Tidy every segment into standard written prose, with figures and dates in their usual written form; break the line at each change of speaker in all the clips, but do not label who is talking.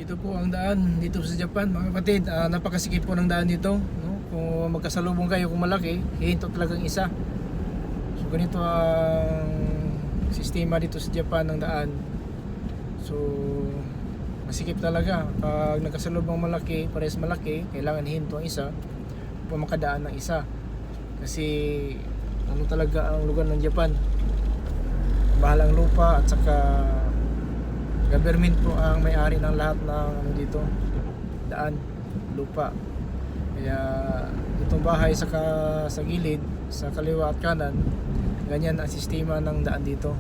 Ito po ang daan dito sa Japan, mga kapatid. Napakasikip po ng daan dito, no? Kung magkasalubong kayo, kung malaki, hihinto talagang isa. So ganito ang sistema dito sa Japan ng daan. So masikip talaga. Pag nagkasalubong malaki, parehas malaki, kailangan hihinto ang isa upang makadaan ng isa. Kasi ano talaga ang lugar ng Japan, bahalang lupa at saka government po ang may-ari ng lahat ng ano dito, daan, lupa. Kaya itong bahay sa gilid, sa kaliwa at kanan, ganyan ang sistema ng daan dito.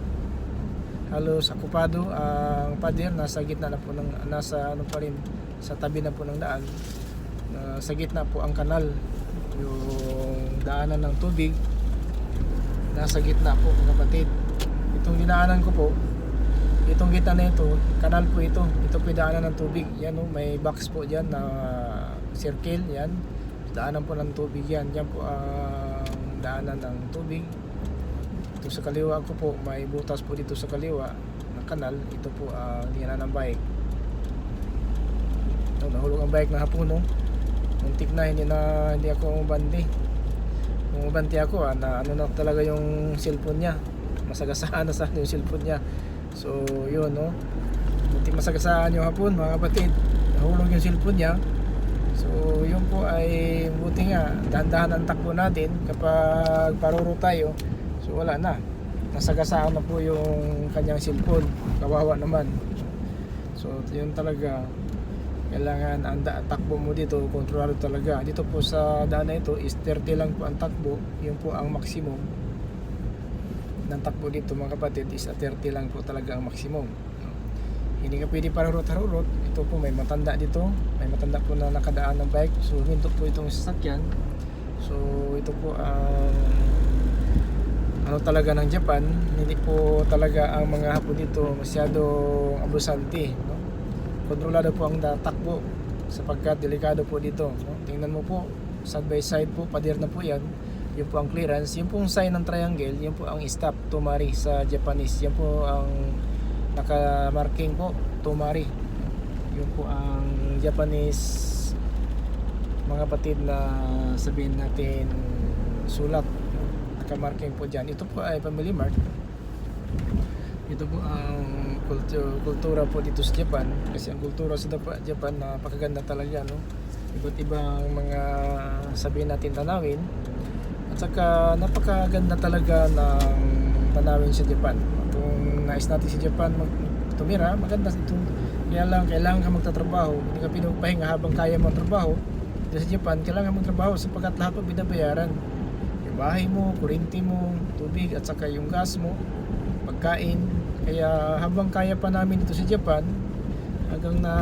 Halos okupado ang pader, nasa gitna na po nasa ano pa rin, sa tabi na po ng daan. Sa gitna po ang kanal, yung daanan ng tubig, nasa gitna po, mga kapatid. Itong dinaanan ko po, itong gitna na ito, kanal po ito. Ito po daanan ng tubig. Yan o, may box po dyan na circle. Yan, daanan po ng tubig yan. Yan po ang daanan ng tubig. Ito sa kaliwa ko po, may butas po dito sa kaliwa ng kanal. Ito po ang dinaanan ng bike. Ito, nahulog ang bike na hapon, no? Muntik na, hindi ako umabante. Kung umabante ako, na ano na talaga yung cellphone niya. Masagasaan na sa yung cellphone niya. So yun, no, muntik masagasaan yung hapon, mga kapatid. Nahulog yung cellphone niya. So yun po ay buti nga, dahan-dahan ang takbo natin kapag paruro tayo. So wala na, nasagasaan na po yung kanyang cellphone. Kawawa naman. So yun talaga, kailangan ang takbo mo dito, kontrolado talaga. Dito po sa daan na ito is 30 lang po ang takbo. Yun po ang maximum ng takbo dito, mga kapatid, is 30 lang po talaga ang maximum. Hindi ka pwede parurot-harurot. Ito po may matanda dito, may matanda po na nakadaan ng bike, so hinto po itong sasakyan. So ito po ang ano talaga ng Japan. Hindi po talaga ang mga hapon dito masyadong abusante, no? Kontrolado po ang takbo sapagkat delikado po dito, no? Tingnan mo po, side by side po, pader na po yan. Yun po ang clearance. Yung pong sign ng triangle, yun po ang stop, Tomari sa Japanese. Yan po ang naka-marking po, Tomari. Yun po ang Japanese, mga kapatid, na sabihin natin sulat, naka-marking po dyan. Ito po ay Family Mart. Ito po ang kultura po dito sa Japan. Kasi ang kultura sa Japan, napakaganda talaga, no? Iba't ibang mga sabihin natin tanawin. At saka napakaganda talaga ng tanawin sa Japan. Kung nais natin sa Japan tumira, maganda ito. Kaya lang, kailangan ka magtatrabaho. Hindi ka pinagpahinga habang kaya mo trabaho. Dito sa Japan, kailangan magtrabaho sapagkat lahat po binabayaran. Yung bahay mo, kuryente mo, tubig, at saka yung gas mo, pagkain. Kaya habang kaya pa namin dito sa Japan, hanggang na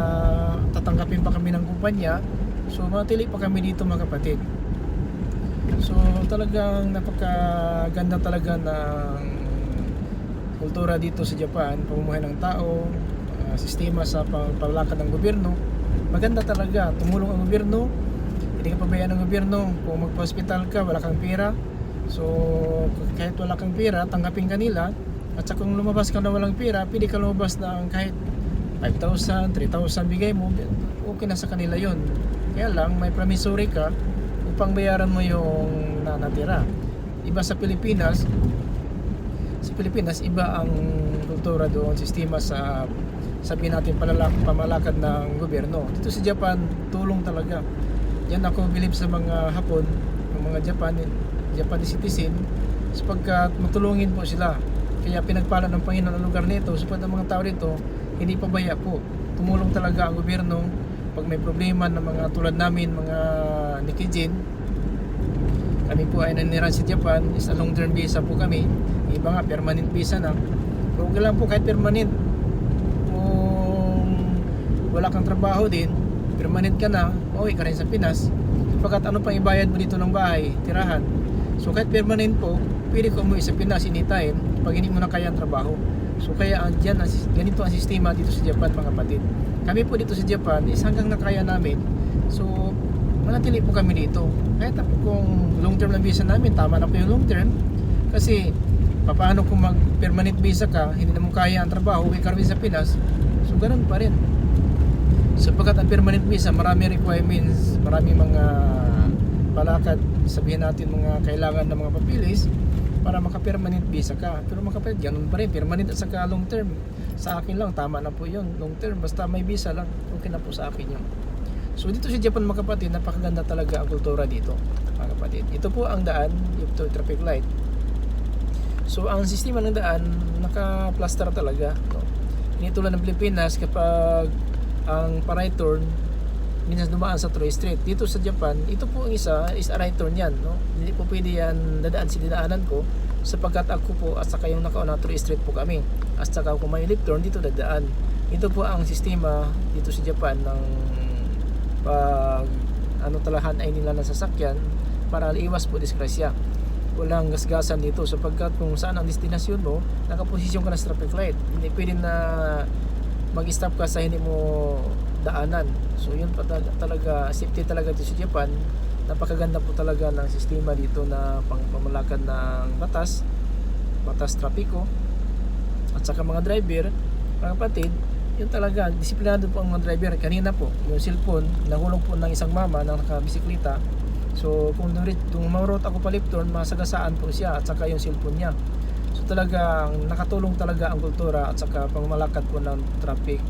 tatanggapin pa kami ng kumpanya, so matili pa kami dito, mga kapatid. So talagang napakaganda talaga ng kultura dito sa Japan, pamumuhay ng tao, sistema sa paglalakad ng gobyerno. Maganda talaga, tumulong ang gobyerno, hindi ka pabayaan ng gobyerno. Kung magpa-hospital ka, wala kang pera, so kahit wala kang pera, tanggapin ka nila. At saka kung lumabas ka na walang pera, pwede ka lumabas na kahit 5,000, 3,000 bigay mo, okay na sa kanila yon. Kaya lang, may promissory ka upang bayaran mo yung natira. Iba sa Pilipinas, iba ang kultura doon, sistema sa sabihin natin pamalakad ng gobyerno. Dito sa Japan, tulong talaga. Yan ako bilib sa mga Hapon, ng mga Japanese citizen, sapagkat matulungin po sila. Kaya pinagpala ng Panginoon ang lugar nito, sapagkat ang mga tao dito hindi pabaya po. Tumulong talaga ang gobyerno pag may problema ng mga tulad namin, mga Nikijin. Kami po ay nanirahan sa Japan, is a long term visa po kami. Iba nga permanent visa na. Pero okay lang po kahit permanent. Kung wala kang trabaho din, permanent ka na, okay ka rin sa Pinas. Pagkat ano pang ibayad mo dito ng bahay, tirahan. So kahit permanent po, pwede ko umuwi sa Pinas anytime pag hindi mo na kaya ang trabaho. So kaya ganito ang sistema dito sa Japan, mga kapatid. Kami po dito sa Japan is hanggang nakaya namin. So manatili po kami dito. Kahit kung long term lang visa namin, tama na po yung long term. Kasi paano kung mag permanent visa ka, hindi na mo kaya ang trabaho, uwi ka rin sa Pinas, so ganun pa rin. Sapagkat ang permanent visa, marami requirements, marami mga palakad, sabihin natin mga kailangan ng mga papilis para maka-permanent visa ka. Pero mga kapatid, ganun pa rin, permanent at saka long term. Sa akin lang, tama na po yun, long term. Basta may visa lang, okay na po sa akin yun. So dito sa Japan mga kapatid, napakaganda talaga ang kultura dito mga kapatid. Ito po ang daan, ito traffic light. So ang sistema ng daan, naka-plaster talaga, no? Hindi tulad ng Pilipinas, kapag ang pa-right turn minsan dumaan sa 3 straight. Dito sa Japan, ito po ang isa is a right turn yan, no? Hindi po pwede yan dadaan sa dinaanan ko, sapagkat ako po at saka yung nakauna 3 straight po kami, at saka kung may left turn dito dadaan. Ito po ang sistema dito sa Japan ng pag talahan ay nila ng sasakyan para iwas po disgrasya. Walang gasgasan dito, sapagkat kung saan ang destinasyon mo, nakaposisyon ka na sa traffic light. Hindi pwede na mag-stop ka sa hindi mo daanan. So yun pa talaga, safety talaga dito sa Japan. Napakaganda po talaga ng sistema dito na pamalakad ng batas trapiko, at saka mga driver, mga kapatid, yun talaga, disiplinado po ang mga driver. Kanina po, yung cellphone, nahulog po ng isang mama na nakabisikleta. So kung maurot ako pa left turn, masagasaan po siya, at saka yung cellphone niya. So talagang nakatulong talaga ang kultura at saka pangmalakad po ng traffic,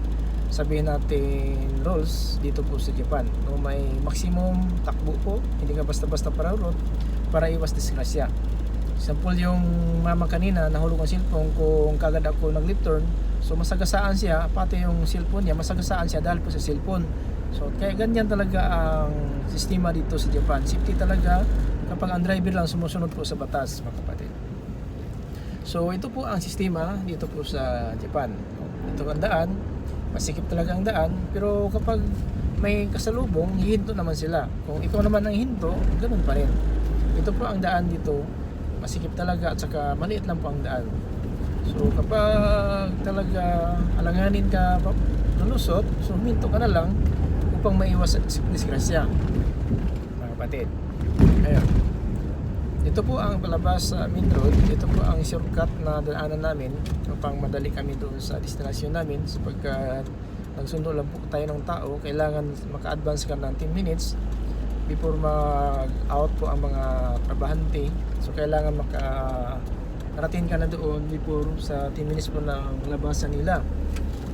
sabihin natin rules dito po sa Japan, no? May maximum takbo po, hindi ka basta-basta para road para iwas disgrasya. Example, yung mama kanina nahulog ang cellphone, kung kagad ako nag left turn, so masagasaan siya, pati yung cellphone niya masagasaan siya dahil po sa cellphone. So kaya ganyan talaga ang sistema dito sa Japan. Safety talaga kapag ang driver lang sumusunod po sa batas mga kapatid. So ito po ang sistema dito po sa Japan. Ito ang daan, masikip talaga ang daan, pero kapag may kasalubong, hihinto naman sila. Kung ikaw naman ang hinto, ganun pa rin. Ito po ang daan dito, masikip talaga, at saka maliit lang po ang daan. So kapag talaga alanganin ka lulusot, so huminto ka na lang upang maiwas sa disgrasya mga kapatid. Ayun, ito po ang palabas sa main road. Ito po ang shortcut na daanan namin upang madali kami doon sa destinasyon namin, sapagkat nagsundo lang po tayo ng tao, kailangan maka-advance ka ng 10 minutes before mag-out po ang mga trabahante. So kailangan makarating ka na doon before sa 10 minutes po ng labasan nila,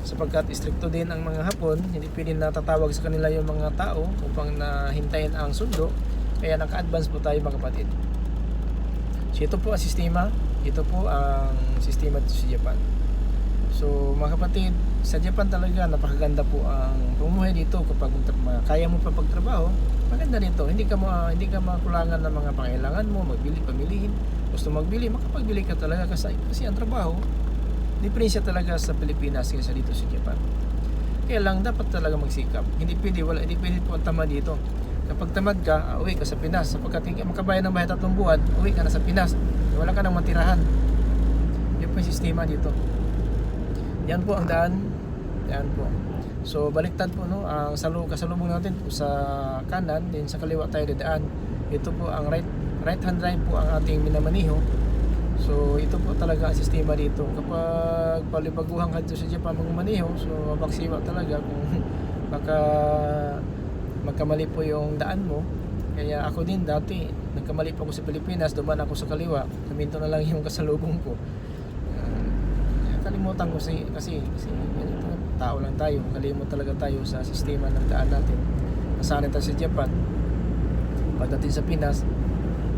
sapagkat istrikto din ang mga Hapon. Hindi pwede na tatawag sa kanila yung mga tao upang nahintayin ang sundo, kaya naka-advance po tayo mga kapatid. So ito po ang sistema, ito po ang sistema dito sa Japan. So mga kapatid, sa Japan talaga napakaganda po ang pumuhay dito. Kapag kaya mo pa pagtrabaho, maganda dito. Hindi ka makulangan ng mga pangailangan mo, pamilihin. Gusto magbili, makapagbili ka talaga kasi ang trabaho, diferensya talaga sa Pilipinas kaysa dito sa Japan. Kaya lang dapat talaga magsikap. Hindi pwede po ang tamad dito. Kapag tamad ka, uwi ka sa Pinas. Sapagkat hindi ka makabayad ng bahay 3 buwan, uwi ka na sa Pinas. Wala ka nang matirahan. Yun po yung sistema dito. Yan po ang daan. Yan po. So baliktad po, no? Ang kasalubong natin po sa kanan, din sa kaliwa tayo dadaan. Ito po ang right hand drive po ang ating minamaniho. So ito po talaga ang sistema dito. Kapag palibaguhan ka dito sa Japan magmaniho, so mabaksiwa talaga kung baka magkamali po yung daan mo. Kaya ako din dati, nagkamali po ako sa Pilipinas, dumaan ako sa kaliwa, kaminto na lang yung kasalubong ko. Kalimutan ko kasi ganito, tao lang tayo, kalimot talaga tayo sa sistema ng daan natin. Nasanay tayo sa Japan, pagdating sa Pinas,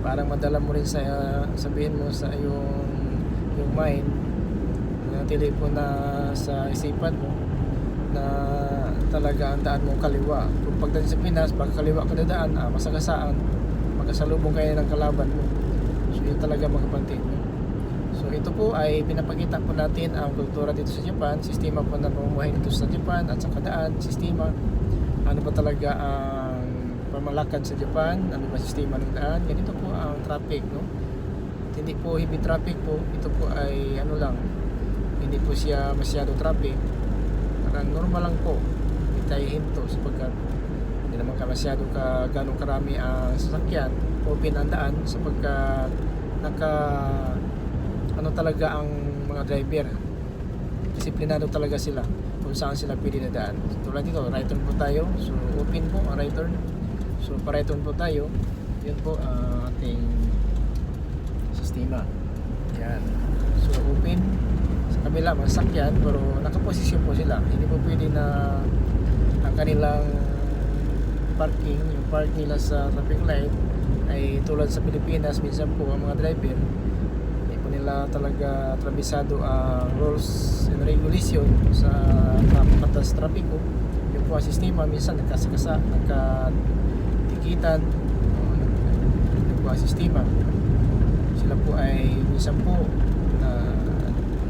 parang madala mo rin sa sabihin mo sa yung mind, natili po na sa isipan mo na talaga ang daan mo kaliwa. Kung pagdating sa Pinas, pag kaliwa ka na daan, masagasaan, magkasalubong kayo ng kalaban mo. So yun talaga mga kapatid. So ito po ay pinapakita po natin ang kultura dito sa Japan, sistema po na pamumuhay dito sa Japan, at saka daan, sistema, ano ba talaga ang pamalakad sa Japan, ano ba sistema ng daan. Ganito po ang traffic, no? Hindi po heavy traffic po, ito po ay ano lang, hindi po siya masyado traffic, parang normal lang po, hindi tayo hinto sapagkat hindi naman masyado ganong karami ang sasakyan, open ang daan sapagkat ano talaga ang mga driver, disiplinado talaga sila. kung saan sila pwede na daan. Tulad dito, right turn po tayo. So open po ang right turn. So pa right turn po tayo. Yun po ang ating sistema. Yan. So open sa kabila mga sakyan, pero nakaposisyon po sila. Hindi po pwede na ang kanilang parking, yung park nila sa traffic light ay tulad sa Pilipinas. Minsan po ang mga driver hindi po nila talaga trabisado ang rules and regulation sa batas trapiko. Yung po ang sistema, minsan nagkasakasa, nagkatikitan. Yung po ang sistema, sila po ay minsan po na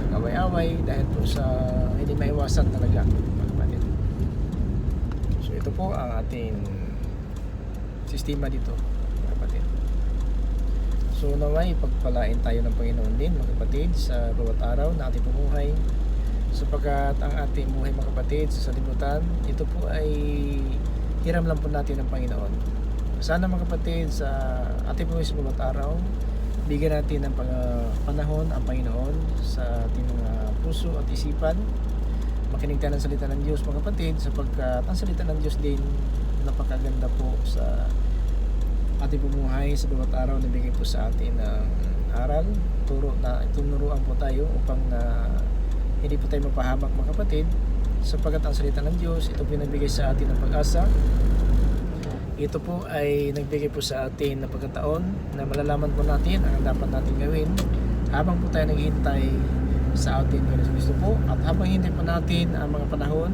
nag-away-away dahil po sa hindi maiwasan talaga, mga kapatid. So ito po ang ating sistema dito, mga kapatid. So naway pagpalain tayo ng Panginoon din, mga kapatid, sa bawat araw na ating pumuhay, sapagkat ang ating buhay, mga kapatid, sa sanlibutan, ito po ay hiram lang po natin ng Panginoon. Sana, mga kapatid, sa ating buhay sa bawat araw, bigyan natin ng panahon ang Panginoon sa ating mga puso at isipan. Makinig tayo ng salita ng Diyos, mga kapatid, sapagkat ang salita ng Diyos din napakaganda po sa ating pumuhay sa bawat araw na bigay po sa atin ng aral, tinuruan po tayo upang hindi po tayo mapahamak, mga kapatid, sapagkat ang salita ng Diyos, ito pinabigay sa atin ng pag-asa. Ito po ay nagbigay po sa atin ng pagkataon na malalaman po natin ang dapat natin gawin habang po tayo naghihintay sa atin ng Kristo po, at habang hindi po natin ang mga panahon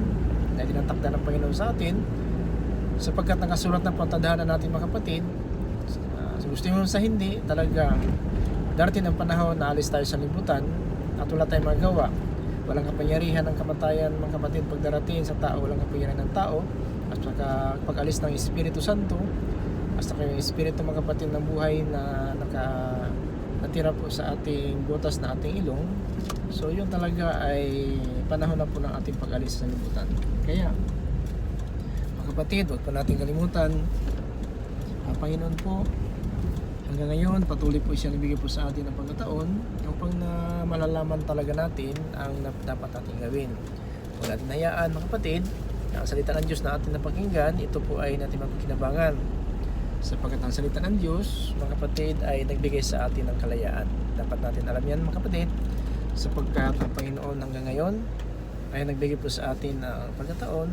na tinatakda ng Panginoon sa atin, sapagkat nakasulat na po ang tadhana natin, mga kapatid. So gusto nyo sa hindi, talaga darating ang panahon na alis tayo sa libutan at wala tayong magawa. Walang kapangyarihan ng kamatayan, mga kapatid, pag darating sa tao, walang kapangyarihan ng tao. At saka pag-alis ng Espiritu Santo, hasta kayo yung Espiritu, mga kapatid, ng buhay na natira po sa ating butas na ating ilong. So yun talaga ay panahon na po ng ating pag-alis sa libutan. Kaya mga kapatid, huwag pa natin kalimutan ang Panginoon po. Hanggang ngayon, patuloy po siya nabigay po sa atin ng pagkataon upang na malalaman talaga natin ang dapat natin gawin. Huwag natin hayaan, mga kapatid, ang salita ng Diyos na atin napakinggan, ito po ay natin mapakinabangan. Sapagkat ang salita ng Diyos, mga kapatid, ay nagbigay sa atin ng kalayaan. Dapat natin alam yan, mga kapatid, sapagkat ang Panginoon hanggang ngayon ay nagbigay po sa atin ng pagkataon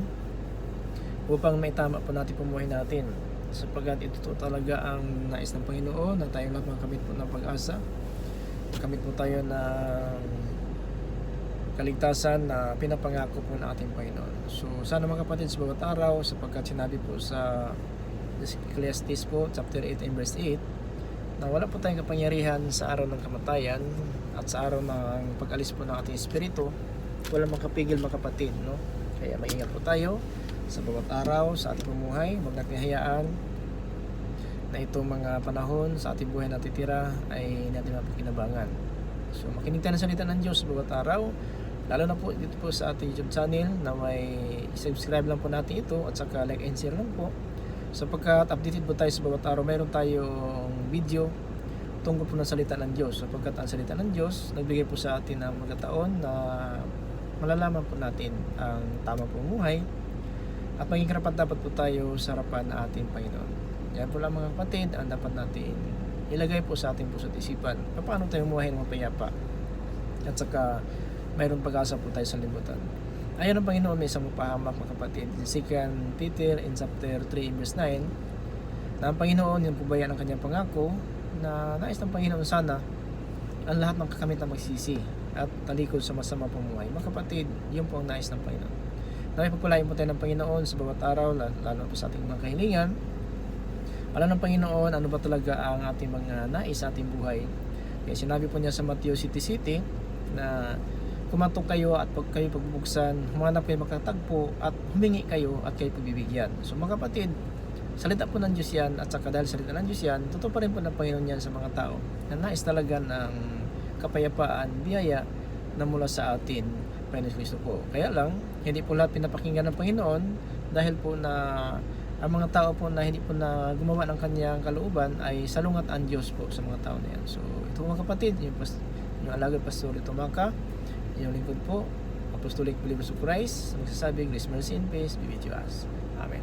upang maitama po natin pumuhay natin. Sapagkat ito talaga ang nais ng Panginoon na tayong lahat makamit po ng pag-asa, makamit po tayo ng kaligtasan na pinapangako po ng ating Panginoon. So sana, mga kapatid, sa bawat araw, sapagkat sinabi po sa Ecclesiastes po chapter 8 and verse 8 na wala po tayong kapangyarihan sa araw ng kamatayan at sa araw ng pag-alis po ng ating espiritu, wala makapigil, mga kapatid, no? Kaya maingat po tayo sa bawat araw sa ating pumuhay. Huwag natin hayaan na itong mga panahon sa ating buhay na titira ay natin mapakinabangan. So makinig tayo ng salita ng Diyos sa bawat araw, lalo na po dito po sa ating YouTube channel na may subscribe lang po natin ito at saka like and share lang po, sapagkat updated po tayo sa bawat araw. Mayroon tayong video tungkol po ng salita ng Diyos, sapagkat ang salita ng Diyos nagbigay po sa atin ng magkataon na malalaman po natin ang tamang pumuhay at maging karapat-dapat po tayo sa harapan ng ating Panginoon. Yan po lang, mga kapatid, ang dapat natin ilagay po sa ating puso at isipan. Paano tayo umuhay ng mapayapa at saka mayroon pag-asa po tayo sa libutan. Ayon ang Panginoon, may isang mapahamak, mga kapatid, in 2 Peter in chapter 3 verse 9, na ang Panginoon, yung po ba yan ang kanyang pangako, na nais ng Panginoon sana ang lahat ng kakamit na magsisi at talikod sa masama pumuhay. Mga kapatid, yun po ang nais ng Panginoon. Naway pagpalain po tayo ng Panginoon sa bawat araw, lalo po sa ating mga kahilingan. Alam ng Panginoon ano ba talaga ang ating mga nais sa ating buhay. Kaya sinabi po niya sa Matthew City City na kumatok kayo at pag kayo pagbubuksan, humanap kayo makatagpo at humingi kayo at kayo pagbibigyan. So mga kapatid, salita po ng Diyos yan, at saka dahil salita ng Diyos yan, totoo pa rin po ng Panginoon yan sa mga tao na nais talaga ng kapayapaan, biyaya na mula sa atin, Panginoon Kristo po. Kaya lang, hindi po lahat pinapakinggan ng Panginoon dahil po na ang mga tao po na hindi po na gumawa ng kanyang kalooban ay salungat ang Diyos po sa mga tao na yan. So ito, mga kapatid, yung alagad Pastor Tomaka, yung lingkod po, Apostolic Believers of Christ, magsasabi, grace, mercy, and peace be with you us. Amen.